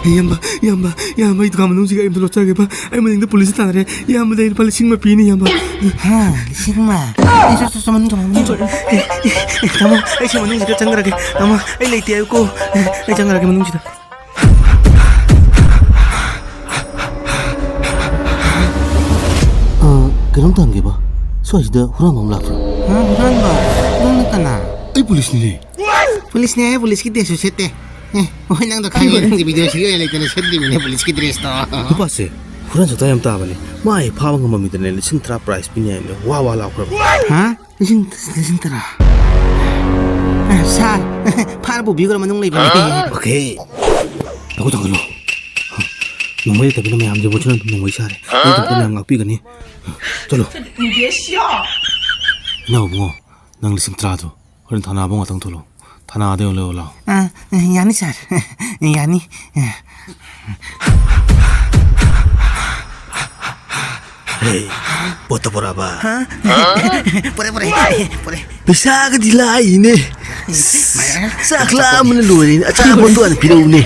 이 가만 농지가 임도 놓자게 봐. 아이 뭐인데 폴리스 타래. ꯌꯥꯝꯕ 내일 빨리 싱마 비니 ꯌꯥꯝꯕ. 싱마. 이저 좀 좀. 타모, 아이 싱마 농지가 장가라게. 타모, 아이 레이티 아이고. 아이 장가라게 농지다. 그럼 단계 봐. 소아지다 후란 놈 라프. 후란 봐. 너는 까나. 아이 폴리스니. Polisnya polis kita susete. Orang dah kaya orang di video sih yang itu sedih ni polis kita resto. Kupase. 후란 저다 얌 따바니. 마이 파방 거 맘이더네. 신트라 프라이스 비냐. 와와 라고. Hah? Sintara. Sa, parbo bigo naman nung live. 오케이. 나고 당글로. 농모에 대비는 매 암제 보치는 농모 이샤래. 이거 때문에 안 갖고 이거니. 절로. 你别笑。 나 뭐. 낭 리심 트라도. 그런 다나 봉아 당토로. 다나 아데오 레올라. Yani sar. Yani. Hei, foto berapa? Pore. Bisa ke dilai ini? Saklah menelur ini. Acara bantuan video ini.